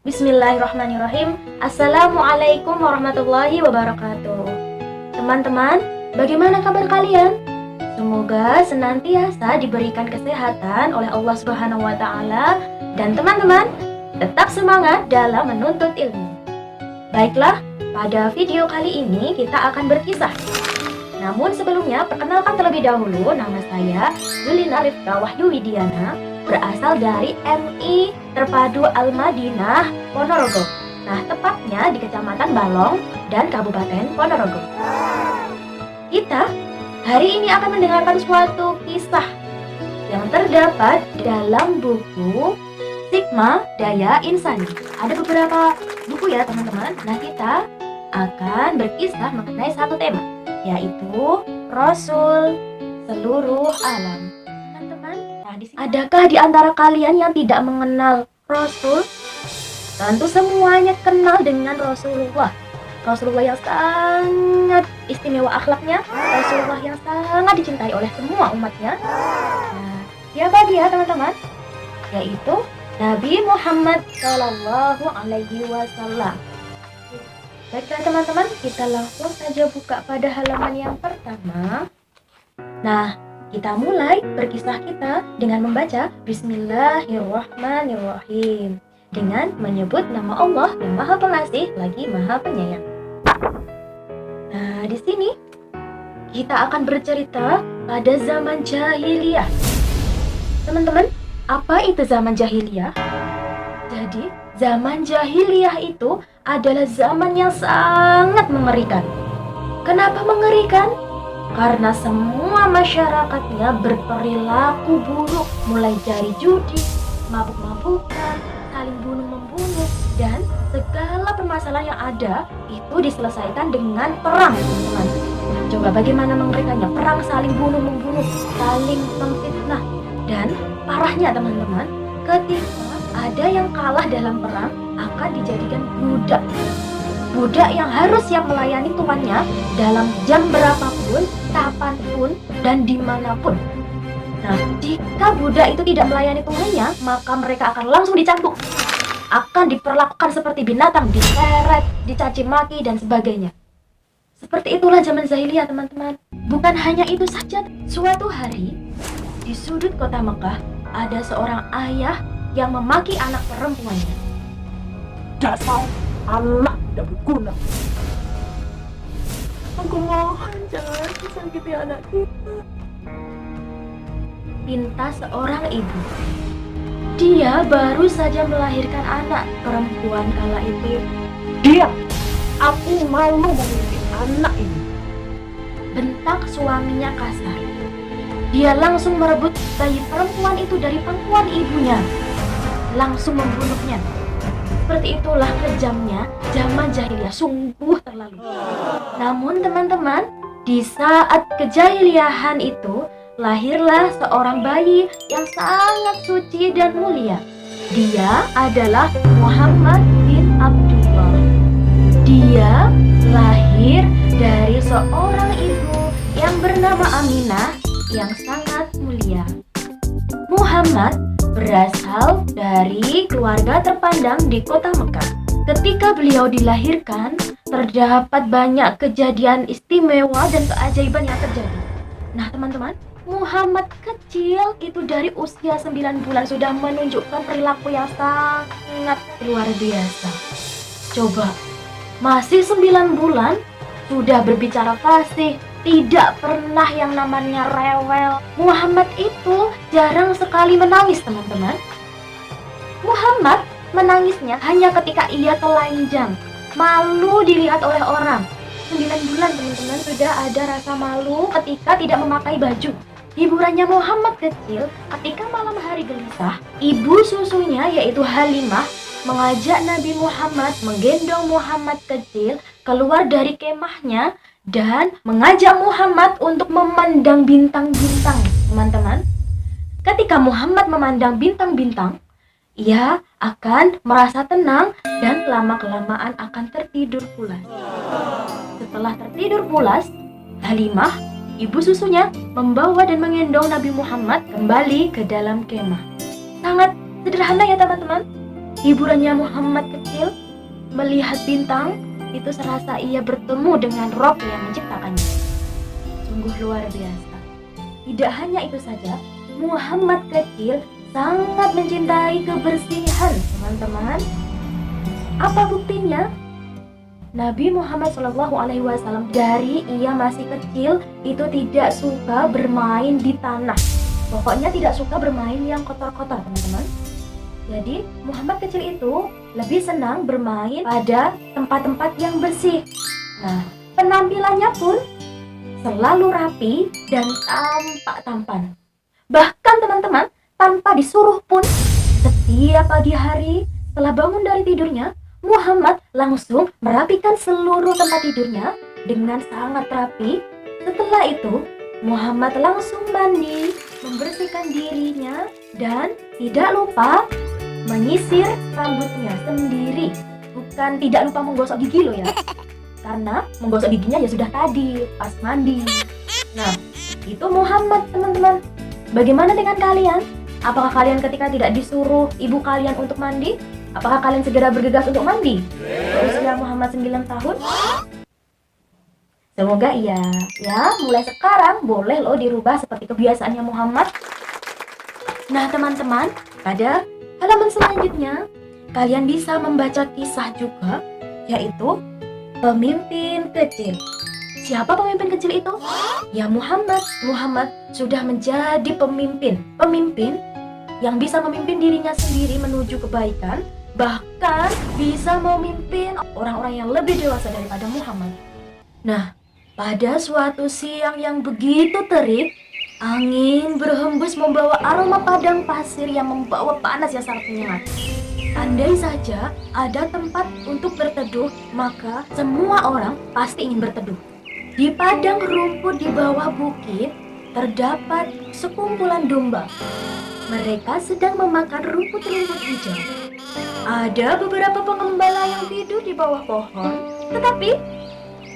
Bismillahirrahmanirrahim. Assalamualaikum warahmatullahi wabarakatuh. Teman-teman, bagaimana kabar kalian? Semoga senantiasa diberikan kesehatan oleh Allah Subhanahu wa taala dan teman-teman tetap semangat dalam menuntut ilmu. Baiklah, pada video kali ini kita akan berkisah. Namun sebelumnya, perkenalkan terlebih dahulu, nama saya Zulina Rifka Wahyu Widiana, berasal dari MI Terpadu Al-Madinah, Ponorogo. Nah, tepatnya di Kecamatan Balong dan Kabupaten Ponorogo. Kita hari ini akan mendengarkan suatu kisah yang terdapat dalam buku Sigma Daya Insani. Ada beberapa buku ya teman-teman. Nah, kita akan berkisah mengenai satu tema, yaitu Rasul seluruh alam. Teman-teman, nah, adakah di antara kalian yang tidak mengenal Rasul? Tentu semuanya kenal dengan Rasulullah. Rasulullah yang sangat istimewa akhlaknya, Rasulullah yang sangat dicintai oleh semua umatnya. Nah, siapa dia teman-teman? Yaitu Nabi Muhammad Shallallahu Alaihi Wasallam. Baiklah teman-teman, kita langsung saja buka pada halaman yang pertama. Nah, kita mulai berkisah kita dengan membaca Bismillahirrahmanirrahim, dengan menyebut nama Allah yang Maha Pengasih lagi Maha Penyayang. Nah, di sini kita akan bercerita pada zaman jahiliyah. Teman-teman, apa itu zaman jahiliyah? Jadi, zaman jahiliyah itu adalah zaman yang sangat mengerikan. Kenapa mengerikan? Karena semua masyarakatnya berperilaku buruk, mulai dari judi, mabuk-mabukan, saling bunuh-membunuh, dan segala permasalahan yang ada itu diselesaikan dengan perang, teman-teman. Coba bagaimana mengerikannya? Perang saling bunuh-membunuh, saling memfitnah, dan parahnya teman-teman, ketika ada yang kalah dalam perang akan dijadikan budak. Budak yang harus siap melayani tuannya dalam jam berapapun, kapanpun, dan dimanapun. Nah, jika budak itu tidak melayani tuannya, maka mereka akan langsung dicambuk. Akan diperlakukan seperti binatang, diseret, dicaci maki, dan sebagainya. Seperti itulah zaman jahiliyah, teman-teman. Bukan hanya itu saja, suatu hari, di sudut kota Mekah, ada seorang ayah yang memaki anak perempuannya. Dasar anak tidak berguna. Aku mohon jangan sakiti anak kita, Pinta seorang ibu. Dia baru saja melahirkan anak perempuan kala itu. Diam, aku malu memiliki anak ini. Bentak suaminya kasar. Dia langsung merebut bayi perempuan itu dari pangkuan ibunya, langsung membunuhnya. Seperti itulah kejamnya zaman jahiliyah, sungguh terlalu. Namun teman-teman, di saat kejahiliahan itu lahirlah seorang bayi yang sangat suci dan mulia. Dia adalah Muhammad bin Abdullah. Dia lahir dari seorang ibu yang bernama Aminah yang sangat mulia. Muhammad berasal dari keluarga terpandang di kota Mekah. Ketika beliau dilahirkan, terdapat banyak kejadian istimewa dan keajaiban yang terjadi. Nah teman-teman, Muhammad kecil itu dari usia 9 bulan sudah menunjukkan perilaku yang sangat luar biasa. Coba, masih 9 bulan sudah berbicara fasih, tidak pernah yang namanya rewel. Muhammad itu jarang sekali menangis, teman-teman. Muhammad menangisnya hanya ketika ia telanjang, malu dilihat oleh orang. 9 bulan teman-teman sudah ada rasa malu ketika tidak memakai baju. Hiburannya Muhammad kecil ketika malam hari gelisah, ibu susunya yaitu Halimah mengajak Nabi Muhammad menggendong Muhammad kecil keluar dari kemahnya dan mengajak Muhammad untuk memandang bintang-bintang, teman-teman. Ketika Muhammad memandang bintang-bintang, ia akan merasa tenang dan lama-kelamaan akan tertidur pulas. Setelah tertidur pulas, Halimah, ibu susunya, membawa dan menggendong Nabi Muhammad kembali ke dalam kemah. Sangat sederhana ya teman-teman. hiburannya Muhammad kecil melihat bintang, itu serasa ia bertemu dengan Rob yang menciptakannya. Sungguh luar biasa. Tidak hanya itu saja, Muhammad kecil sangat mencintai kebersihan, teman-teman. Apa buktinya? Nabi Muhammad SAW dari ia masih kecil itu tidak suka bermain di tanah. Pokoknya tidak suka bermain yang kotor-kotor, teman-teman. Jadi Muhammad kecil itu lebih senang bermain pada tempat-tempat yang bersih. Nah, penampilannya pun selalu rapi dan tampak tampan. Bahkan teman-teman, tanpa disuruh pun, setiap pagi hari setelah bangun dari tidurnya, Muhammad langsung merapikan seluruh tempat tidurnya dengan sangat rapi. Setelah itu, Muhammad langsung mandi, membersihkan dirinya, dan tidak lupa menyisir rambutnya sendiri. Bukan tidak lupa menggosok gigi loh ya, karena menggosok giginya ya sudah tadi pas mandi. Nah, itu Muhammad, teman-teman. Bagaimana dengan kalian? Apakah kalian ketika tidak disuruh ibu kalian untuk mandi, apakah kalian segera bergegas untuk mandi? Usia Muhammad 9 tahun? Semoga iya. Ya, mulai sekarang boleh loh dirubah seperti kebiasaannya Muhammad. Nah, teman-teman, pada halaman selanjutnya, kalian bisa membaca kisah juga, yaitu pemimpin kecil. Siapa pemimpin kecil itu? Ya Muhammad. Muhammad sudah menjadi pemimpin. Pemimpin yang bisa memimpin dirinya sendiri menuju kebaikan, bahkan bisa memimpin orang-orang yang lebih dewasa daripada Muhammad. Nah, pada suatu siang yang begitu terik, angin berhembus membawa aroma padang pasir yang membawa panas yang sangat menyengat. Andai saja ada tempat untuk berteduh, maka semua orang pasti ingin berteduh. Di padang rumput di bawah bukit, terdapat sekumpulan domba. Mereka sedang memakan rumput-rumput hijau. Ada beberapa pengembala yang tidur di bawah pohon, tetapi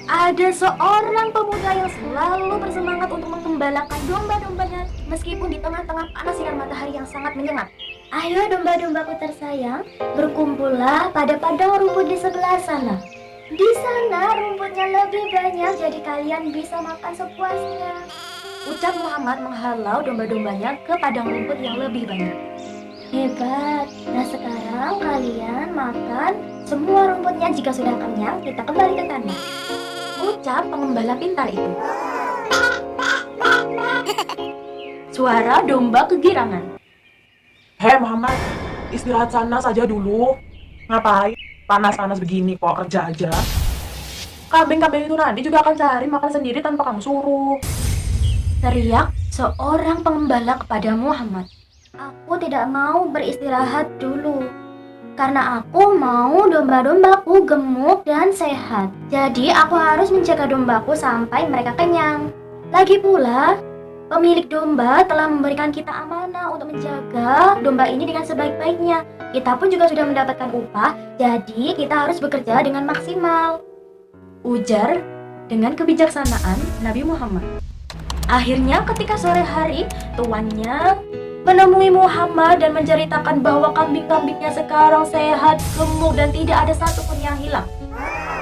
ada seorang pemuda yang selalu bersemangat untuk menggembalakan domba-dombanya meskipun di tengah-tengah panas sinar matahari yang sangat menyengat. Ayo domba-dombaku tersayang, berkumpullah pada padang rumput di sebelah sana. Di sana rumputnya lebih banyak, jadi kalian bisa makan sepuasnya. Ucap Muhammad menghalau domba-dombanya ke padang rumput yang lebih banyak. Hebat. Nah, sekarang kalian makan semua rumputnya. Jika sudah kenyang, kita kembali ke kandang. Ucap pengembala pintar itu. Suara domba kegirangan. Hei Muhammad, istirahat sana saja dulu. Ngapain? Panas-panas begini kok, kerja aja. Kambing-kambing itu nanti juga akan cari makan sendiri tanpa kamu suruh. Teriak seorang pengembala kepada Muhammad. Aku tidak mau beristirahat dulu, karena aku mau domba-dombaku gemuk dan sehat. Jadi aku harus menjaga dombaku sampai mereka kenyang. Lagi pula, pemilik domba telah memberikan kita amanah untuk menjaga domba ini dengan sebaik-baiknya. Kita pun juga sudah mendapatkan upah, jadi kita harus bekerja dengan maksimal. Ujar dengan kebijaksanaan Nabi Muhammad. Akhirnya ketika sore hari, tuannya menemui Muhammad dan menceritakan bahwa kambing-kambingnya sekarang sehat, gemuk, dan tidak ada satupun yang hilang.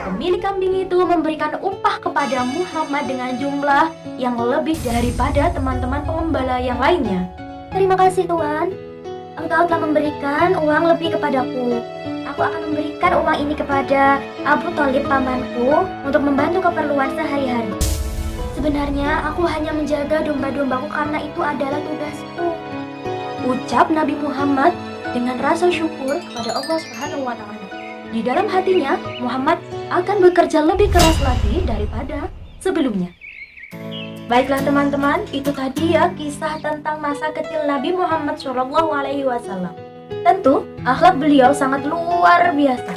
Pemilik kambing itu memberikan upah kepada Muhammad dengan jumlah yang lebih daripada teman-teman pengembala yang lainnya. Terima kasih Tuan, engkau telah memberikan uang lebih kepadaku. Aku akan memberikan uang ini kepada Abu Thalib pamanku untuk membantu keperluan sehari-hari. Sebenarnya aku hanya menjaga domba-dombaku karena itu adalah tugasku. Ucap Nabi Muhammad dengan rasa syukur kepada Allah Subhanahu wa Ta'ala. Di dalam hatinya, Muhammad akan bekerja lebih keras lagi daripada sebelumnya. Baiklah teman-teman, itu tadi ya kisah tentang masa kecil Nabi Muhammad SAW. Tentu, akhlak beliau sangat luar biasa.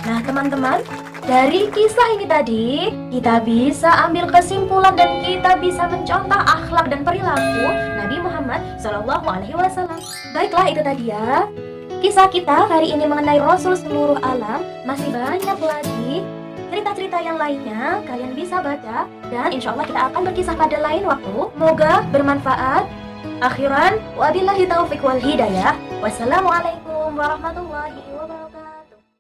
Nah teman-teman, dari kisah ini tadi, kita bisa ambil kesimpulan dan kita bisa mencontoh akhlak dan perilaku Nabi Muhammad SAW. Baiklah, itu tadi ya kisah kita hari ini mengenai Rasul seluruh alam. Masih banyak lagi cerita-cerita yang lainnya, kalian bisa baca. Dan insya Allah kita akan berkisah pada lain waktu. Semoga bermanfaat. Akhiran, wabillahi taufiq wal hidayah. Wassalamualaikum. warahmatullahi wabarakatuh.